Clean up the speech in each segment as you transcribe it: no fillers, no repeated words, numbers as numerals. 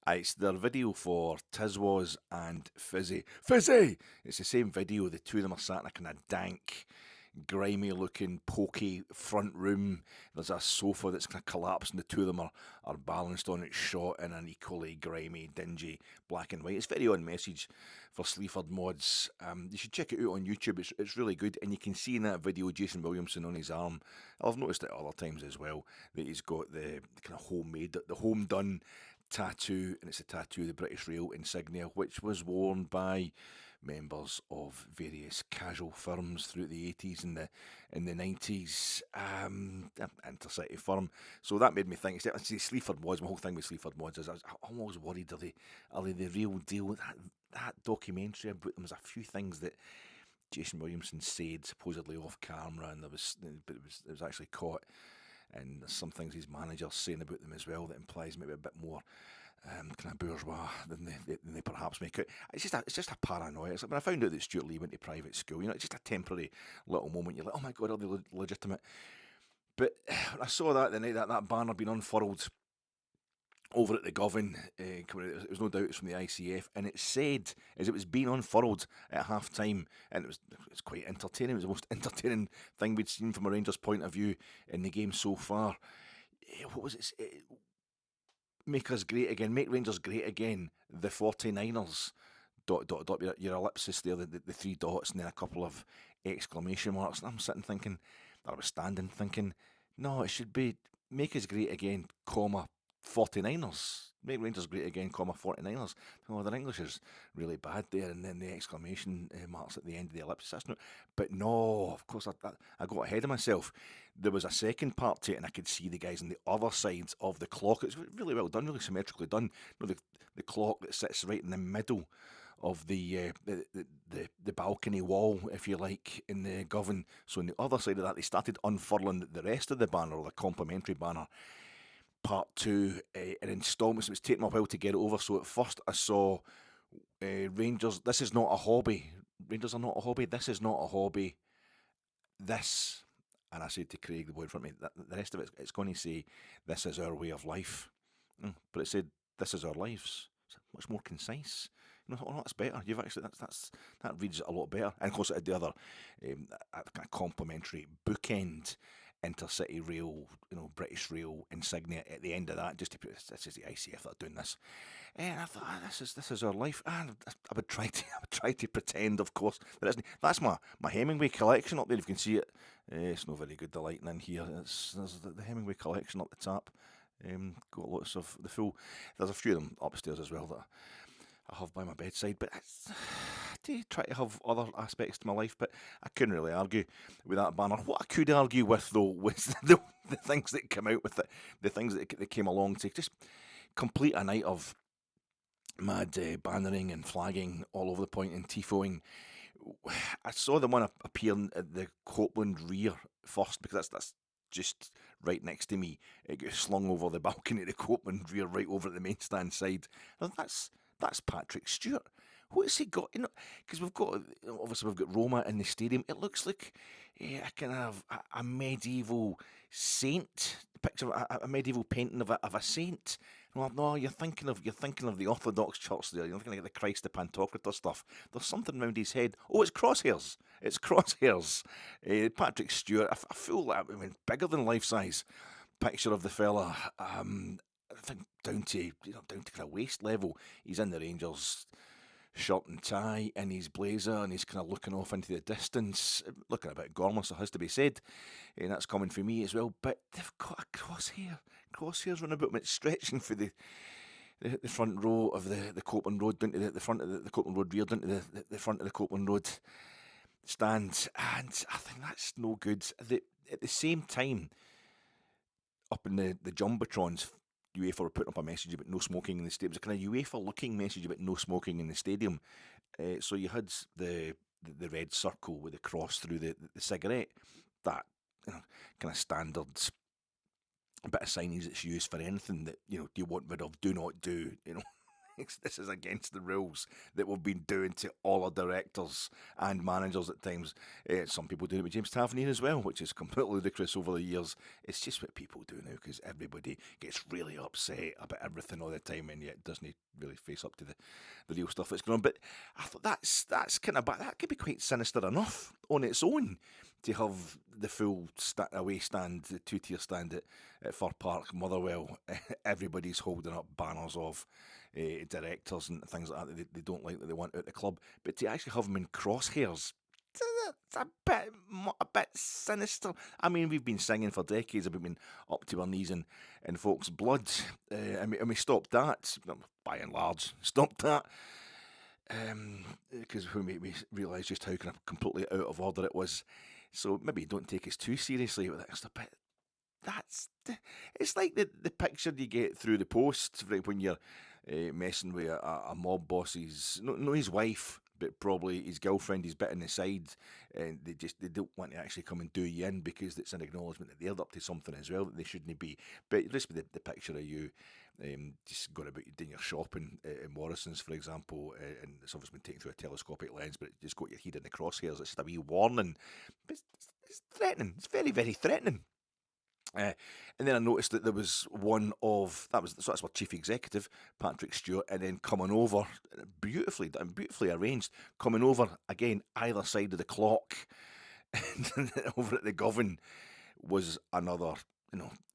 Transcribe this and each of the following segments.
It's their video for Tiswas and Fizzy. Fizzy! It's the same video. The two of them are sat in a kind of dank, grimy looking, pokey front room. There's a sofa that's kind of collapsed, and the two of them are balanced on it, shot in an equally grimy, dingy black and white. It's very on message for Sleaford mods. You should check it out on YouTube. It's really good, and you can see in that video Jason Williamson on his arm. I've noticed it other times as well, that he's got the kind of homemade, the home done tattoo, and it's a tattoo of the British Rail insignia, which was worn by members of various casual firms throughout the 80s and the 90s, intercity firm. So that made me think, see, Sleaford mods, my whole thing with Sleaford mods is I'm always worried, are they the real deal? That documentary about them, there's a few things that Jason Williamson said supposedly off camera, and it was actually caught. And there's some things his manager's saying about them as well that implies maybe a bit more kind of bourgeois than they perhaps make out. It's just a paranoia. It's like when I found out that Stewart Lee went to private school, it's just a temporary little moment. You're like, oh my God, are they legitimate? But when I saw that the night that banner being unfurled over at the Govan, it was no doubt it's from the ICF, and it said, as it was being unfurled at half time, and it was quite entertaining. It was the most entertaining thing we'd seen from a Rangers point of view in the game so far. What was it? Make us great again, make Rangers great again, the 49ers. ... your ellipsis there, the three dots, and then a couple of exclamation marks. And I'm sitting thinking, I was standing thinking, no, it should be make us great again, comma, 49ers. Make Rangers great again, comma, 49ers. Oh, their English is really bad there, and then the exclamation marks at the end of the ellipsis. That's not. But no, of course, I got ahead of myself. There was a second part to it, and I could see the guys on the other sides of the clock. It's really well done, really symmetrically done. The clock that sits right in the middle of the balcony wall, if you like, in the Govan. So on the other side of that, they started unfurling the rest of the banner, or the complimentary banner. Part 2 in instalments. It was taking a while to get it over. So at first I saw Rangers. This is not a hobby. Rangers are not a hobby. This is not a hobby. This, and I said to Craig, the boy in front of me, the rest of it's going to say, this is our way of life. But it said, this is our lives. It's much more concise. That's better. You've actually that reads a lot better. And of course, it had the other kind of complimentary bookend intercity rail, British Rail insignia at the end of that, just to put this is the ICF that are doing this. And I thought, this is our life. And I would try to pretend, of course, that isn't. That's my Hemingway collection up there. If you can see it, it's not very good. The lighting in here. There's the Hemingway collection up the top. Got lots of the full. There's a few of them upstairs as well that I have by my bedside, but I do try to have other aspects to my life, but I couldn't really argue with that banner. What I could argue with, though, was the things that come out with it, the things that came along to just complete a night of mad bannering and flagging all over the point and tifoing. I saw the one appearing at the Copeland rear first, because that's just right next to me. It got slung over the balcony of the Copeland rear, right over at the main stand side. That's Patrick Stewart. What has he got? Because we've got Roma in the stadium. It looks like a kind of a medieval saint picture, a medieval painting of a saint. Well, no, you're thinking of the Orthodox Church there. You're looking at the Christ the Pantocrator stuff. There's something around his head. Oh, it's crosshairs. It's crosshairs. Patrick Stewart, a full, bigger than life size picture of the fella. I think down to kind of waist level. He's in the Rangers shirt and tie in his blazer, and he's kind of looking off into the distance, looking a bit gormless, it has to be said, and that's coming for me as well. But they've got a crosshairs running about him. It's stretching for the front row of the Copeland Road, down to the front of the Copeland Road rear, down to the front of the Copeland Road stand, and I think that's no good. At the same time, up in the jumbotrons, UEFA were putting up a message about no smoking in the stadium. It was a kind of UEFA-looking message about no smoking in the stadium. So you had the red circle with the cross through the cigarette. That kind of standard bit of signage that's used for anything that do you want rid of, do not do. This is against the rules that we've been doing to all our directors and managers at times. Some people do it with James Tavernier as well, which is completely ludicrous over the years. It's just what people do now because everybody gets really upset about everything all the time and yet doesn't really face up to the real stuff that's going on. But I thought that's kind of bad. That could be quite sinister enough on its own to have the full away stand, the two-tier stand at Fir Park, Motherwell. Everybody's holding up banners of directors and things like that they don't like, that they want out the club. But to actually have them in crosshairs, it's a bit sinister. I mean, we've been singing for decades about being up to our knees in folks' blood, and we stopped that, by and large, stopped that. Because we realised just how kind of completely out of order it was. So maybe don't take us too seriously with it. But it's like the picture you get through the post, right, when you're messing with a mob boss's, no his wife, but probably his girlfriend. He's bit in the side, and they don't want to actually come and do you in because it's an acknowledgement that they're up to something as well that they shouldn't be. But just with the picture of you just going about doing your shopping in Morrison's, for example, and it's obviously been taken through a telescopic lens, but it just got your head in the crosshairs. It's just a wee warning. But it's threatening. It's very, very threatening. And then I noticed that there was that's our chief executive, Patrick Stewart, and then coming over, beautifully done, beautifully arranged, coming over again either side of the clock, and over at the Govan was another,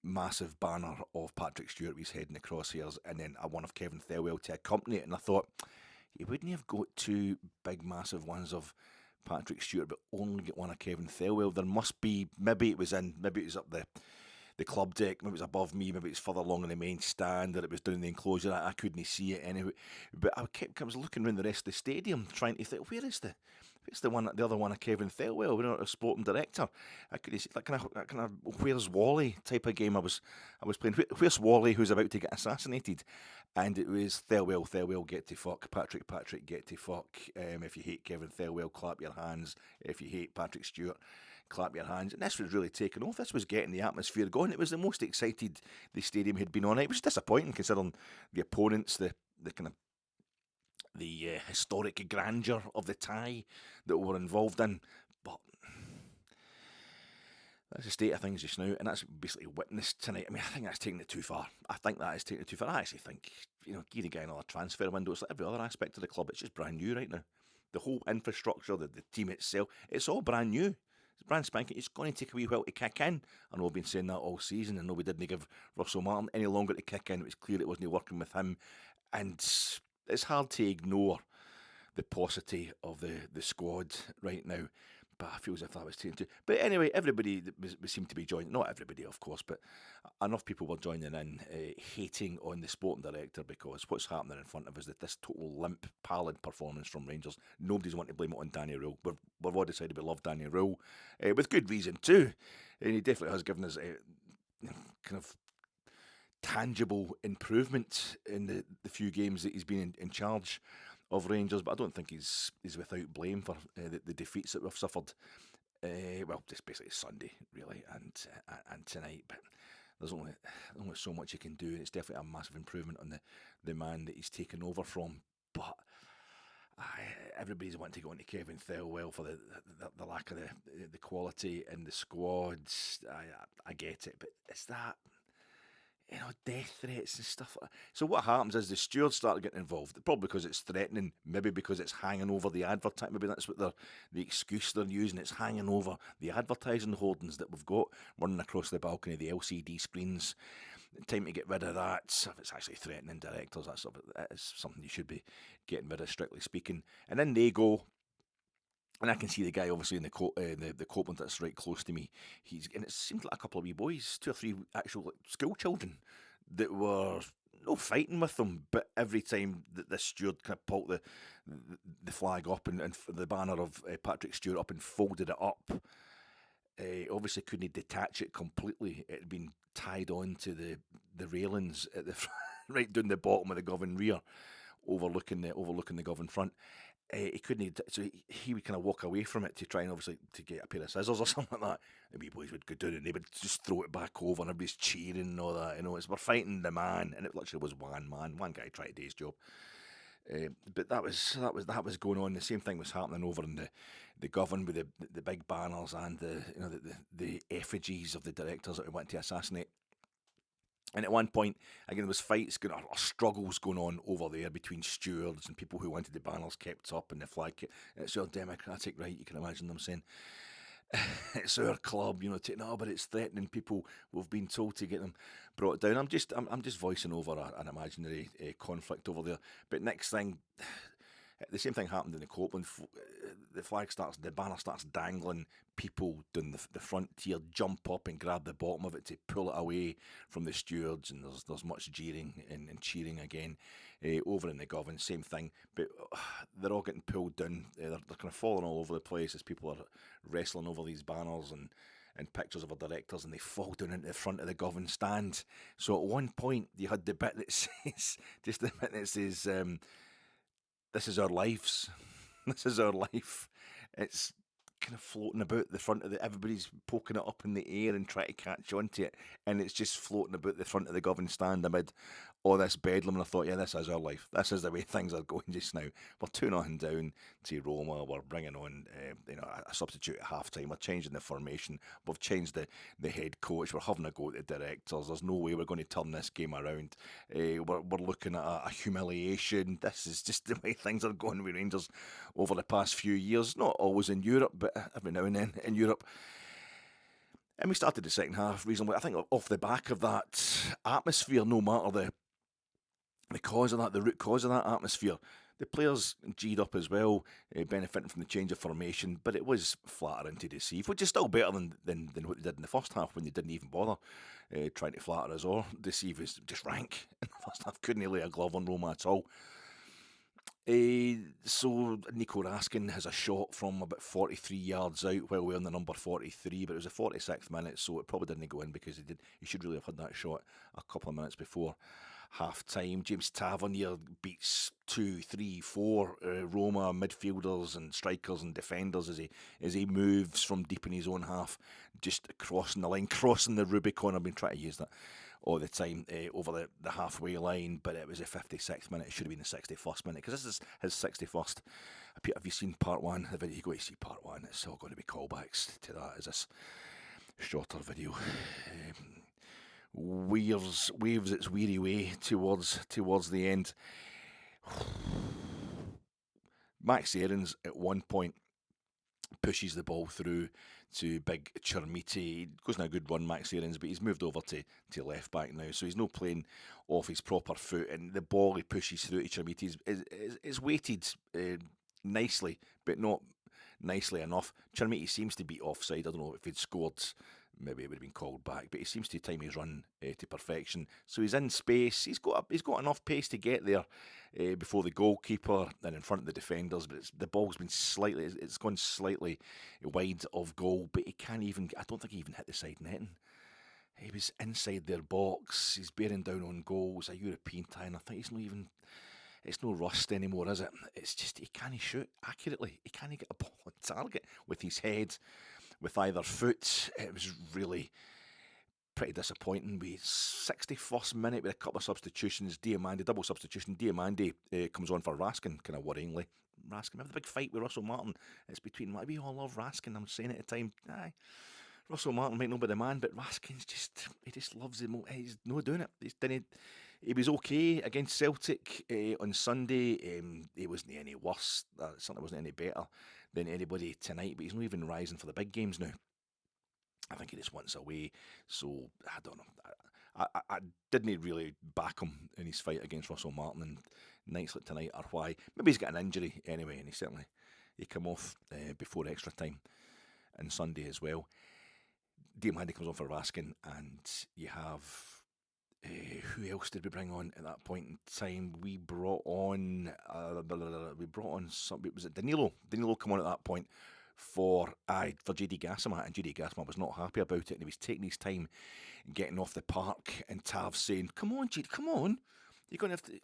massive banner of Patrick Stewart with his head in the crosshairs, and then one of Kevin Thelwell to accompany it. And I thought, he wouldn't have got two big, massive ones of Patrick Stewart, but only get one of Kevin Thelwell. There must be, maybe it was up the club deck, maybe it was above me, maybe it's further along in the main stand, or it was down in the enclosure. I couldn't see it anyway. But I was looking around the rest of the stadium trying to think, where's the other one of Kevin Thelwell? We're not a sporting director. I couldn't see that kind of where's Wally type of game I was playing. Where's Wally who's about to get assassinated? And it was Thelwell get to fuck, Patrick get to fuck. If you hate Kevin Thelwell, clap your hands. If you hate Patrick Stewart, clap your hands. And this was really taking off. This was getting the atmosphere going. It was the most excited the stadium had been on. It was disappointing considering the opponents, the kind of the historic grandeur of the tie that we were involved in. But that's the state of things just now, and that's basically witnessed tonight. I mean, I think that's taking it too far. I actually think, give the guy another transfer window. It's like every other aspect of the club. It's just brand new right now. The whole infrastructure, the team itself, it's all brand new. It's brand spanking. It's going to take a wee while to kick in. I know we've been saying that all season. I know we didn't give Russell Martin any longer to kick in. It was clear it wasn't working with him. And it's hard to ignore the paucity of the squad right now. But I feel as if that was taken too. But anyway, everybody seemed to be joining. Not everybody, of course, but enough people were joining in, hating on the sporting director, because what's happening in front of us is this total limp, pallid performance from Rangers. Nobody's wanting to blame it on Danny Röhl. We've all decided we love Danny Röhl, with good reason too. And he definitely has given us kind of tangible improvement in the few games that he's been in charge of Rangers, but I don't think he's without blame for the defeats that we've suffered. Just basically Sunday, really, and tonight. But there's only so much he can do, and it's definitely a massive improvement on the man that he's taken over from. But everybody's wanting to go into Kevin Thelwell for the lack of the quality in the squads. I get it, but it's that, death threats and stuff like that. So what happens is the stewards start getting involved, probably because it's threatening, maybe because it's hanging over the advertising. Maybe that's what the excuse they're using. It's hanging over the advertising hoardings that we've got running across the balcony, the LCD screens. Time to get rid of that. If it's actually threatening directors, that is something you should be getting rid of, strictly speaking. And then they go. And I can see the guy, obviously, in the Copeland that's right close to me. And it seemed like a couple of wee boys, 2 or 3 actual school children, that were no fighting with them. But every time that the steward kind of pulled the flag up and the banner of Patrick Stewart up and folded it up, obviously couldn't detach it completely. It had been tied on to the railings at the right down the bottom of the Govan rear, overlooking the Govan front. he couldn't. So he would kind of walk away from it to try and obviously to get a pair of scissors or something like that. The wee boys would go down and they would just throw it back over, and everybody's cheering and all that. We're fighting the man, and it literally was one guy tried to do his job. But that was going on. The same thing was happening over in the Govan with the big banners and the effigies of the directors that we went to assassinate. And at one point, again, there was fights going on, or struggles going on over there between stewards and people who wanted the banners kept up and the flag. It's your democratic right. You can imagine them saying, "It's our club," no, but it's threatening people. We've been told to get them brought down. I'm just voicing over an imaginary conflict over there. But next thing, the same thing happened in the Copeland. The banner starts dangling. People down the front tier jump up and grab the bottom of it to pull it away from the stewards, and there's much jeering and cheering again. Over in the Govan, same thing, but they're all getting pulled down. They're kind of falling all over the place as people are wrestling over these banners and pictures of our directors, and they fall down into the front of the Govan stand. So at one point, you had the bit that says, just the bit that says, "This is our lives." This is our life. It's kind of floating about the front of everybody's poking it up in the air and trying to catch onto it, and it's just floating about the front of the Govan stand amid all this bedlam. And I thought, yeah, this is our life. This is the way things are going just now. We're 2-0 down to Roma. We're bringing on a substitute at half time. We're changing the formation. We've changed the head coach. We're having a go at the directors. There's no way we're going to turn this game around. We're looking at a humiliation. This is just the way things are going with Rangers over the past few years. Not always in Europe, but every now and then in Europe. And we started the second half reasonably, I think, off the back of that atmosphere, no matter the cause of that, the root cause of that atmosphere. The players G'd up as well, benefiting from the change of formation, but it was flattering to deceive, which is still better than what they did in the first half when they didn't even bother trying to flatter us or deceive us. Just rank in the first half, couldn't lay a glove on Roma at all. So Nico Raskin has a shot from about 43 yards out while we're on the number 43, but it was the 46th minute, so it probably didn't go in because he should really have had that shot a couple of minutes before half time. James Tavernier beats 2, 3, 4 Roma midfielders and strikers and defenders as he moves from deep in his own half, just crossing the line, crossing the Rubicon. I've been trying to use that all the time over the halfway line, but it was the 56th minute. It should have been the 61st minute because this is his 61st. Have you seen part one? The video, you go to see part one. It's all going to be callbacks to that as this shorter video waves its weary way towards the end. Max Aarons at one point pushes the ball through to big Chermiti. He goes on a good run, Max Aarons, but he's moved over to left back now, so he's not playing off his proper foot, and the ball he pushes through to Chermiti is weighted nicely, but not nicely enough. Chermiti seems to be offside. I don't know if he'd scored, maybe it would have been called back, but he seems to time his run to perfection. So he's in space. He's got enough pace to get there before the goalkeeper and in front of the defenders. But the ball's been it's gone slightly wide of goal. But he can't even. I don't think he even hit the side netting. He was inside their box. He's bearing down on goal. It's a European tie, and I think he's not even. It's no rust anymore, is it? It's just he can't shoot accurately. He can't get a ball on target with his head, with either foot. It was really pretty disappointing. We 61st minute with a couple of substitutions. Diamandi, double substitution. Diamandi comes on for Raskin, kind of worryingly. Raskin, we have the big fight with Russell Martin. It's between, we all love Raskin. I'm saying it at the time. Aye. Russell Martin might not be the man, but Raskin's he just loves him. He's not doing it. He was okay against Celtic on Sunday. He wasn't any worse. Certainly wasn't any better than anybody tonight, but he's not even rising for the big games now. I think he just wants away. So, I don't know. I didn't really back him in his fight against Russell Martin, and nights like tonight are why. Maybe he's got an injury anyway, and he came off before extra time on Sunday as well. Diamandi comes on for Raskin, and you have who else did we bring on at that point in time? We brought on some. Was it Danilo? Danilo come on at that point for Djeidi Justified, and Djeidi Justified was not happy about it, and he was taking his time getting off the park, and Tav saying, "Come on, Djeidi, come on, you're going to have to."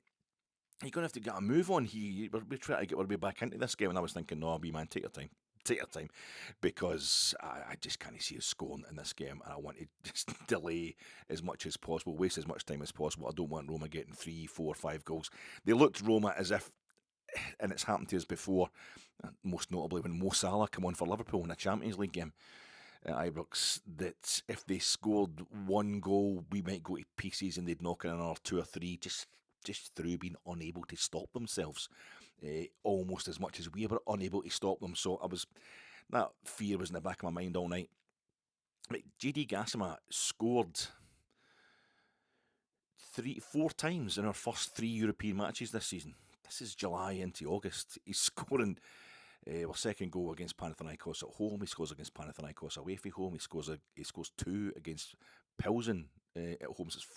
you're going to have to get a move on. We're trying to get our way back into this game, and I was thinking, no, wee man, take your time. Take your time, because I just can't see us scoring in this game, and I want to just delay as much as possible, waste as much time as possible. I don't want Roma getting 3, 4, 5 goals. They looked Roma as if, and it's happened to us before, most notably when Mo Salah came on for Liverpool in a Champions League game at Ibrox, that if they scored one goal, we might go to pieces and they'd knock in another 2 or 3, just through being unable to stop themselves, almost as much as we were unable to stop them. So that fear was in the back of my mind all night. But Djeidi Justified scored 4 times in our first 3 European matches this season. This is July into August. He's scoring second goal against Panathinaikos at home. He scores against Panathinaikos away from home. He scores 2 against Pilsen at home. So it's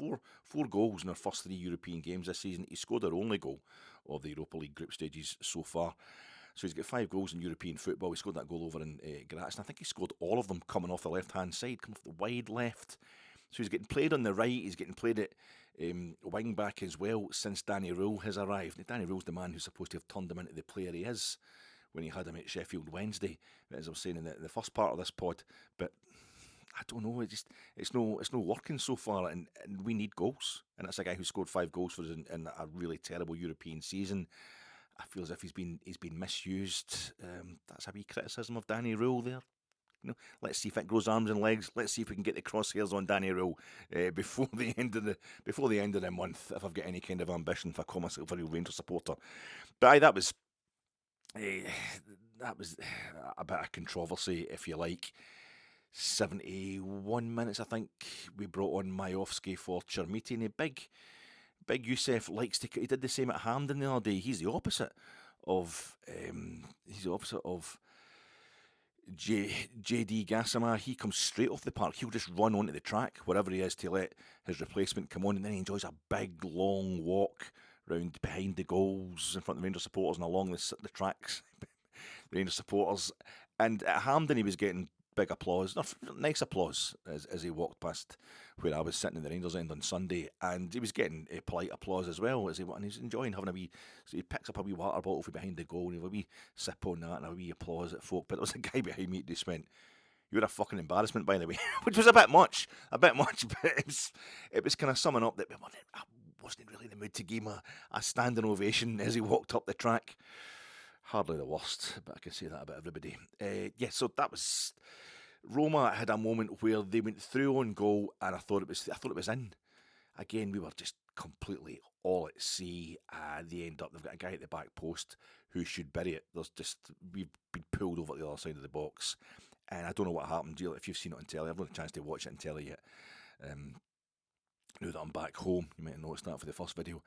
4 goals in our first 3 European games this season. He scored our only goal of the Europa League group stages so far. So he's got 5 goals in European football. He scored that goal over in Graz, and I think he scored all of them coming off the left-hand side, coming off the wide left. So he's getting played on the right. He's getting played at wing back as well since Danny Röhl has arrived. Now, Danny Röhl's the man who's supposed to have turned him into the player he is when he had him at Sheffield Wednesday, as I was saying in the first part of this pod. But I don't know. It's no working so far, and we need goals. And that's a guy who scored 5 goals for us in a really terrible European season. I feel as if he's been misused. That's a wee criticism of Danny Röhl there. Let's see if it grows arms and legs. Let's see if we can get the crosshairs on Danny Röhl before the end of the month. If I've got any kind of ambition, if I call myself a real Rangers supporter, but that was a bit of controversy, if you like. 71 minutes, I think, we brought on Majowski for Chermiti, and Big Youssef likes to. He did the same at Hampden the other day. He's the opposite of Djeidi Justified. He comes straight off the park. He'll just run onto the track wherever he is to let his replacement come on, and then he enjoys a big long walk round behind the goals in front of the Rangers supporters and along the tracks. The Rangers supporters, and at Hampden he was getting big applause, nice applause as he walked past where I was sitting in the Rangers end on Sunday, and he was getting a polite applause as well and he's enjoying having a wee. So he picks up a wee water bottle from behind the goal and he have a wee sip on that and a wee applause at folk. But there was a guy behind me who just went, "You're a fucking embarrassment, by the way," which was a bit much, but it was kind of summing up that I wasn't really in the mood to give him a standing ovation as he walked up the track. Hardly the worst, but I can say that about everybody. So that was. Roma had a moment where they went through on goal, and I thought it was in. Again, we were just completely all at sea. They end up. They've got a guy at the back post who should bury it. We've been pulled over to the other side of the box, and I don't know what happened. If you've seen it on telly, I've not had a chance to watch it on telly yet. Now that I'm back home, you might have noticed that for the first video.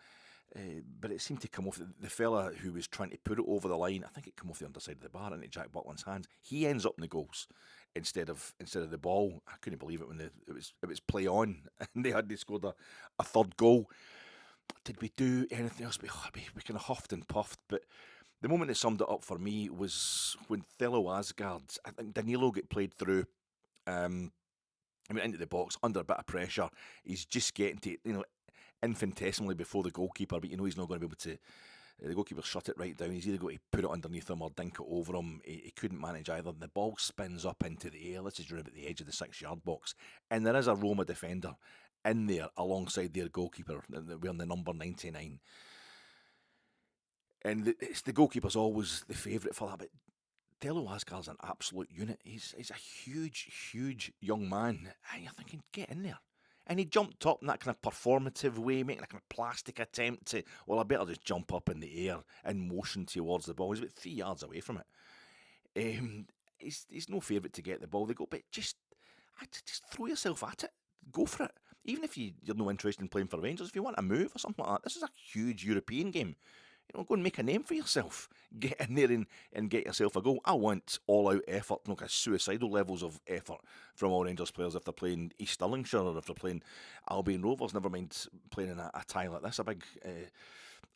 But it seemed to come off the fella who was trying to put it over the line. I think it came off the underside of the bar into Jack Buckland's hands. He ends up in the goals instead of the ball. I couldn't believe it when it was play on and they scored a third goal. Did we do anything else? We kind of huffed and puffed, but the moment that summed it up for me was when Thelwell Asgard, I think Danilo got played through. He went into the box under a bit of pressure. He's just getting to, infinitesimally before the goalkeeper, but he's not going to be able to. The goalkeeper shut it right down. He's either going to put it underneath him or dink it over him. He couldn't manage either. The ball spins up into the air. This is around at the edge of the 6-yard box. And there is a Roma defender in there alongside their goalkeeper, wearing the number 99. And the goalkeeper's always the favourite for that, but Thelwell Asgard's an absolute unit. He's a huge young man. And you're thinking, get in there. And he jumped up in that kind of performative way, making a kind of plastic attempt to, I better just jump up in the air and motion towards the ball. He's about 3 yards away from it. He's no favourite to get the ball. They go, but just throw yourself at it. Go for it. Even if you're no interested in playing for Rangers, if you want a move or something like that, this is a huge European game. Go and make a name for yourself. Get in there and get yourself a goal. I want all-out effort, like suicidal levels of effort from all Rangers players if they're playing East Stirlingshire or if they're playing Albion Rovers. Never mind playing in a tie like this, a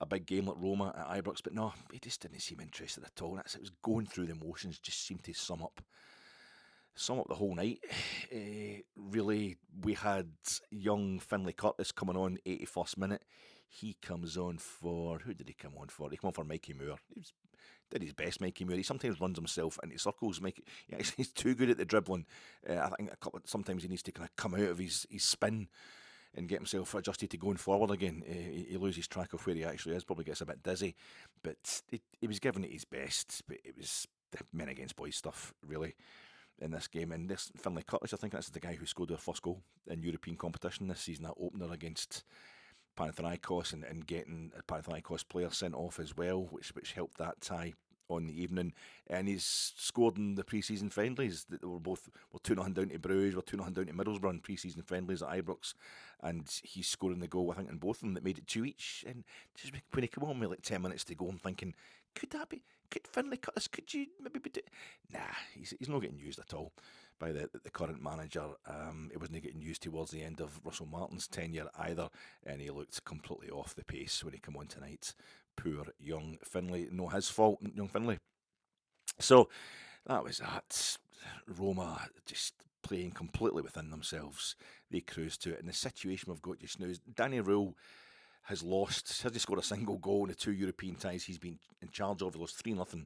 big game like Roma at Ibrox. But no, he just didn't seem interested at all. It was going through the motions, just seemed to sum up the whole night. Really, we had young Finlay Curtis coming on 81st minute. He comes on for, who did he come on for? He came on for Mikey Moore. Did his best, Mikey Moore. He sometimes runs himself into circles. He's too good at the dribbling. I think sometimes he needs to kind of come out of his spin and get himself adjusted to going forward again. He loses track of where he actually is, probably gets a bit dizzy. But he was giving it his best, but it was the men against boys stuff, really, in this game. And this Finlay Cutlass, I think that's the guy who scored their first goal in European competition this season, that opener against Panathinaikos, and getting a Panathinaikos player sent off as well, which helped that tie on the evening. And he's scored in the pre-season friendlies. We're 2-0 down to Bruges, we're 2-0 down to Middlesbrough in pre-season friendlies at Ibrox, and he's scoring the goal, I think, in both of them that made it 2 each. And just when he came on with like 10 minutes to go, I'm thinking, could Finlay cut this? Could you maybe be Nah, he's not getting used at all by the current manager. He wasn't getting used towards the end of Russell Martin's tenure either, and he looked completely off the pace when he came on tonight. Poor young Finlay. No, his fault, young Finlay. So that was that. Roma just playing completely within themselves. They cruised to it. And the situation we've got just now is Danny Röhl hasn't scored a single goal in the 2 European ties he's been in charge of. He lost 3-0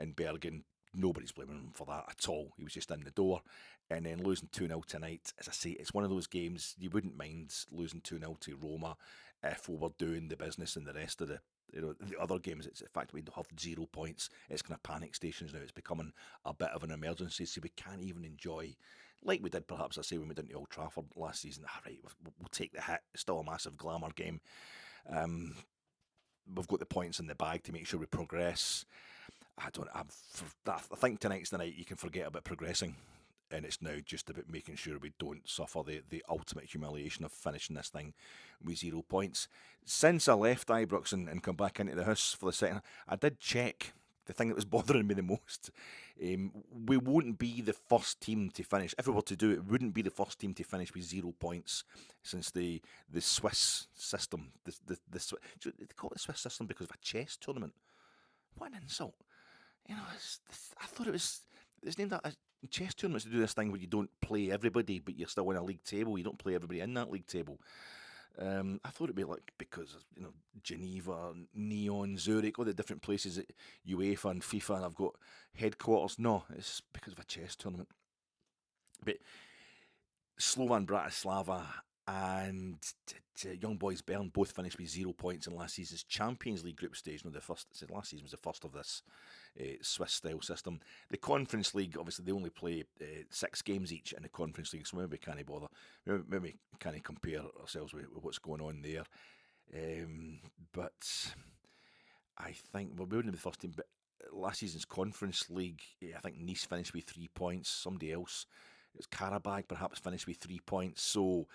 in Bergen. Nobody's blaming him for that at all. He was just in the door. And then losing 2-0 tonight, as I say, it's one of those games you wouldn't mind losing 2-0 to Roma if we were doing the business in the rest of the other games. It's the fact we have 0 points. It's kind of panic stations now. It's becoming a bit of an emergency, so we can't even enjoy, like we did perhaps, I say, when we did to Old Trafford last season. Right, we'll take the hit. It's still a massive glamour game. We've got the points in the bag to make sure we progress. I think tonight's the night you can forget about progressing, and it's now just about making sure we don't suffer the ultimate humiliation of finishing this thing with 0 points. Since I left Ibrox and come back into the house for the second, I did check the thing that was bothering me the most. We won't be the first team to finish. If we were to do it, we wouldn't be the first team to finish with 0 points since the Swiss system. They call it the Swiss system because of a chess tournament. What an insult. I thought it's named that a chess tournaments to do this thing where you don't play everybody, but you're still in a league table. You don't play everybody in that league table. I thought it'd be like because Geneva, Neon, Zurich, all the different places that UEFA and FIFA have got headquarters. No, it's because of a chess tournament. But Slovan Bratislava and Young Boys Bern both finished with 0 points in last season's Champions League group stage. Last season was the first of this Swiss-style system. The Conference League, obviously, they only play 6 games each in the Conference League, so maybe we can't bother. Maybe we can't compare ourselves with what's going on there. But I think we wouldn't be the first team, but last season's Conference League, I think Nice finished with 3 points. Somebody else, it was Karabag, perhaps finished with 3 points. So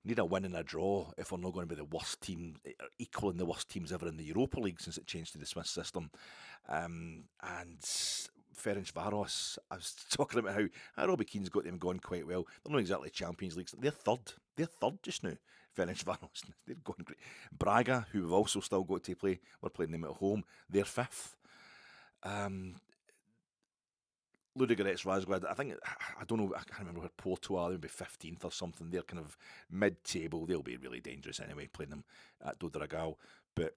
need a win and a draw if we're not going to be the worst team, equaling the worst teams ever in the Europa League since it changed to the Swiss system. And Ferencváros, I was talking about how Robbie Keane's got them going quite well. They're not exactly Champions League. They're third. They're third just now. Ferencváros, they're going great. Braga, who we've also still got to play, we're playing them at home. They're fifth. Ludogorets Razgrad, I don't know, I can't remember where Porto are, they'll be 15th or something. They're kind of mid-table. They'll be really dangerous anyway, playing them at Do Dragao. But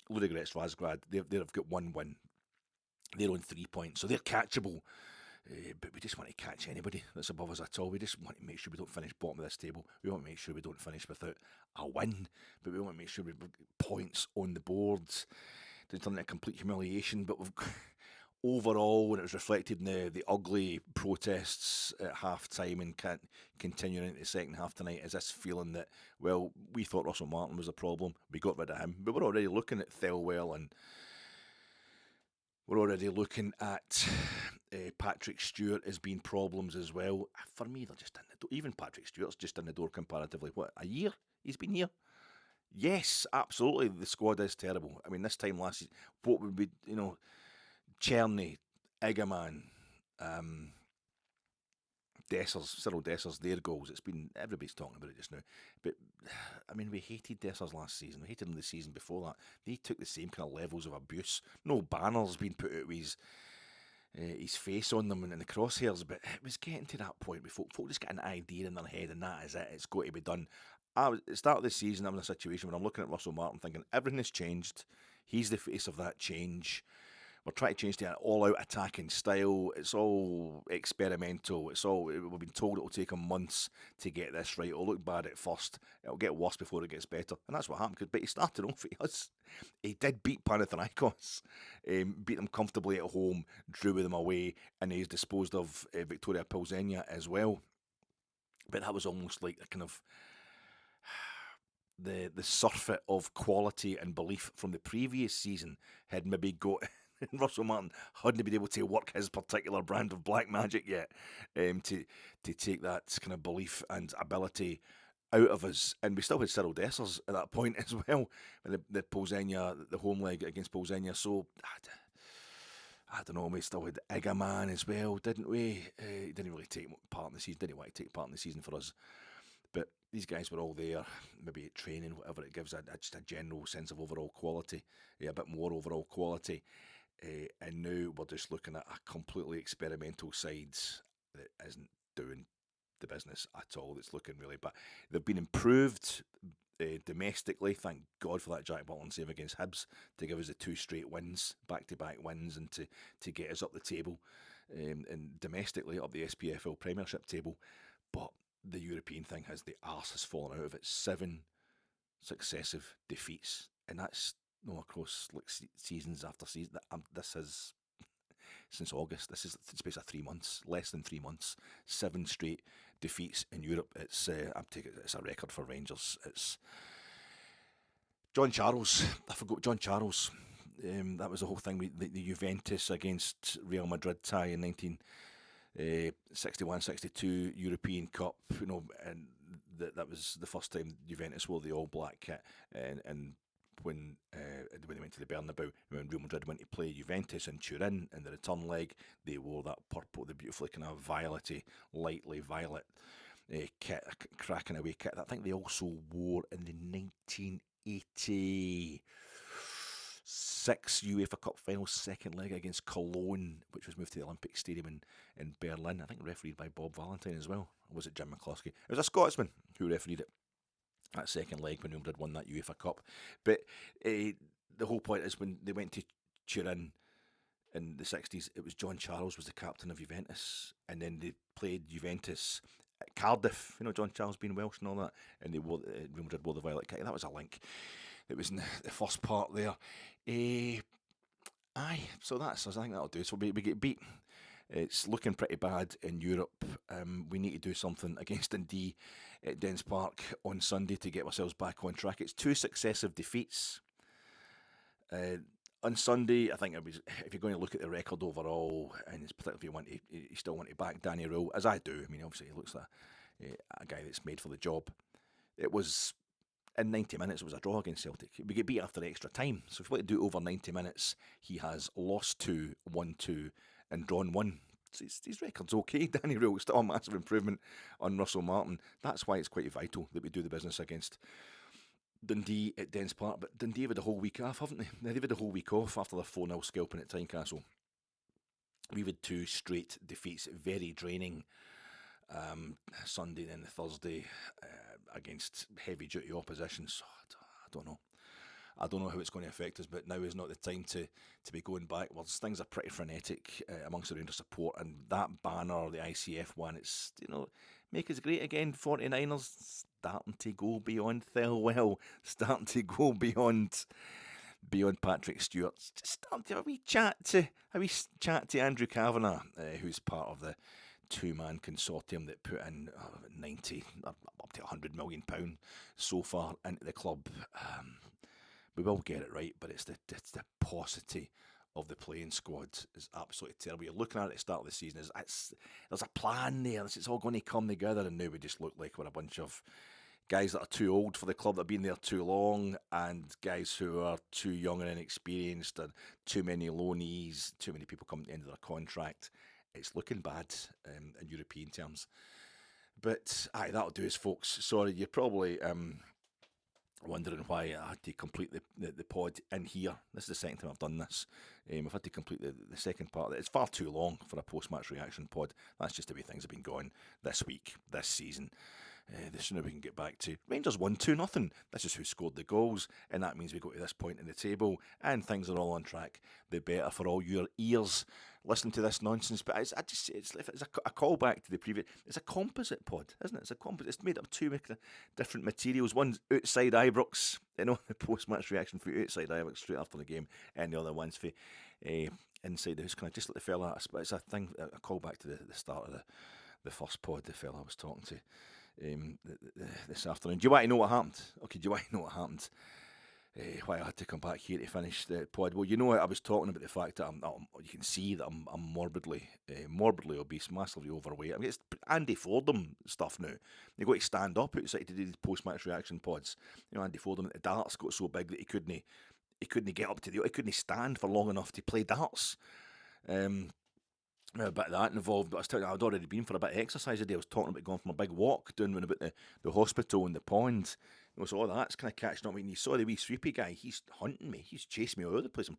Ludogorets Razgrad, they've got 1 win. They're on 3 points, so they're catchable. But we just want to catch anybody that's above us at all. We just want to make sure we don't finish bottom of this table. We want to make sure we don't finish without a win, but we want to make sure we've got points on the boards. It's done a complete humiliation, but we've overall, when it was reflected in the ugly protests at half-time and continuing into the second half tonight, is this feeling that, well, we thought Russell Martin was a problem, we got rid of him, but we're already looking at Thelwell and we're already looking at Patrick Stewart as being problems as well. For me, they're just in the door. Even Patrick Stewart's just in the door comparatively. What, a year he's been here? Yes, absolutely, the squad is terrible. I mean, this time last season, what would be, Chermiti, Igaman, Cyril Dessers, their goals. It's been, everybody's talking about it just now. But, I mean, we hated Dessers last season. We hated him the season before that. They took the same kind of levels of abuse. No banners being put out with his face on them and in the crosshairs, but it was getting to that point where folk just get an idea in their head and that is it. It's got to be done. at the start of the season, I'm in a situation where I'm looking at Russell Martin thinking everything has changed. He's the face of that change. We're trying to change to an all-out attacking style. It's all experimental. We've been told it'll take him months to get this right. It'll look bad at first. It'll get worse before it gets better. And that's what happened. But he started off, he did beat Panathinaikos, beat them comfortably at home, drew with them away, and he's disposed of Victoria Pilsenia as well. But that was almost like a kind of the surfeit of quality and belief from the previous season had maybe got... Russell Martin hadn't been able to work his particular brand of black magic yet to take that kind of belief and ability out of us. And we still had Cyril Dessers at that point as well, the Pilsenia, the home leg against Pilsenia. So, I don't know, we still had Igaman as well, didn't we? He didn't really take part in the season, didn't want to take part in the season for us. But these guys were all there, maybe at training, whatever. It gives just a general sense of overall quality, a bit more overall quality. And now we're just looking at a completely experimental side that isn't doing the business at all. It's looking really bad. They've been improved domestically. Thank God for that Jack Butland save against Hibs to give us the 2 straight wins, back-to-back wins, and to get us up the table, and domestically up the SPFL Premiership table. But the European thing has the arse has fallen out of it. 7 successive defeats, and that's across like seasons after season. This is since August. This is the space of 3 months, less than 3 months. 7 straight defeats in Europe. It's it's a record for Rangers. It's John Charles. I forgot John Charles. That was the whole thing. The Juventus against Real Madrid tie in 1961-62 European Cup. And that was the first time Juventus wore the all black kit, and when they went to the Bernabeu, when Real Madrid went to play Juventus in Turin in the return leg, they wore that purple, the beautifully kind of lightly violet kit, cracking away kit. I think they also wore in the 1986 UEFA Cup final second leg against Cologne, which was moved to the Olympic Stadium in Berlin. I think refereed by Bob Valentine as well. Or was it Jim McCloskey? It was a Scotsman who refereed it. That second leg when Real Madrid won that UEFA Cup. But the whole point is when they went to Turin in the 60s, it was John Charles was the captain of Juventus, and then they played Juventus at Cardiff, John Charles being Welsh and all that, and Real Madrid wore the violet kit. That was a link. It was in the first part there. So I think that'll do. So we get beat. It's looking pretty bad in Europe. We need to do something against Dundee at Dens Park on Sunday to get ourselves back on track. It's 2 successive defeats. On Sunday, I think if you're going to look at the record overall, and it's particularly if you still want to back Danny Röhl, as I do. I mean, obviously he looks like a guy that's made for the job. It was in 90 minutes. It was a draw against Celtic. We get beat after extra time. So if we want to do over 90 minutes, he has lost 2, won 2. And drawn 1. So his record's okay. Danny Röhl, still a massive improvement on Russell Martin. That's why it's quite vital that we do the business against Dundee at Dens Park. But Dundee have had a whole week off, haven't they? They've had a whole week off after their 4-0 scalping at Tynecastle. We've had 2 straight defeats, very draining. Sunday and then the Thursday against heavy-duty opposition. So I don't know. I don't know how it's going to affect us, but now is not the time to be going backwards. Things are pretty frenetic amongst the Rangers support, and that banner, the ICF one, it's, make us great again, 49ers, starting to go beyond Thelwell, starting to go beyond Patrick Stewart, just starting to have a wee chat to Andrew Cavenagh, who's part of the 2-man consortium that put in 90 up to £100 million so far into the club. We will get it right, but it's the paucity of the playing squad is absolutely terrible. You're looking at it at the start of the season, there's a plan there, it's all going to come together, and now we just look like we're a bunch of guys that are too old for the club, that have been there too long, and guys who are too young and inexperienced, and too many loanees, too many people coming to the end of their contract. It's looking bad in European terms. But that'll do us, folks. Sorry, you're probably wondering why I had to complete the pod in here. This is the second time I've done this. I've had to complete the second part of it. It's far too long for a post-match reaction pod. That's just the way things have been going this week, this season. The sooner we can get back to Rangers 1-2-0. This is who scored the goals, and that means we go to this point in the table, and things are all on track. The better for all your ears. Listen to this nonsense, but it's a callback to the previous. It's a composite pod, isn't it? It's a composite. It's made up of two different materials. One's outside Ibrox, the post-match reaction for outside Ibrox straight after the game, and the other one's for inside the house. Kind of just like the fella. It's a thing, a callback to the start of the first pod. The fella I was talking to. This afternoon. Do you want to know what happened? Okay, do you want to know what happened? Why I had to come back here to finish the pod? Well, I was talking about the fact that you can see that I'm morbidly obese, massively overweight. I mean, it's Andy Fordham stuff now. You got to stand up outside to do these post-match reaction pods. Andy Fordham at the darts got so big that he couldn't get up to he couldn't stand for long enough to play darts. A bit of that involved, but I was telling you, I'd already been for a bit of exercise today. I was talking about going for a big walk down about the hospital and the pond. So all that's kind of catching up. I mean, you saw the wee sweepy guy, he's hunting me, he's chasing me all over the place. I'm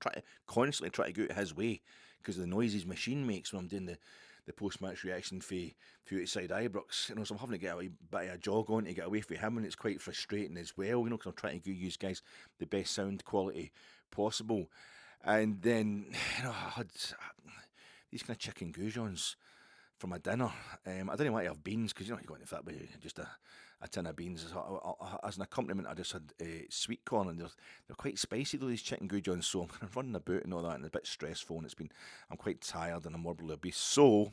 constantly trying to go out his way because of the noise his machine makes when I'm doing the post-match reaction for outside Ibrox. So I'm having to get a wee bit of a jog on to get away from him, and it's quite frustrating as well, because I'm trying to give you guys the best sound quality possible. And then, I had these kind of chicken goujons for my dinner. I didn't want to have beans because you go into that with just a tin of beans. As an accompaniment, I just had sweet corn, and they're quite spicy though, these chicken goujons. So I'm kind of running about and all that, and it's a bit stressful, and I'm quite tired and I'm morbidly obese. So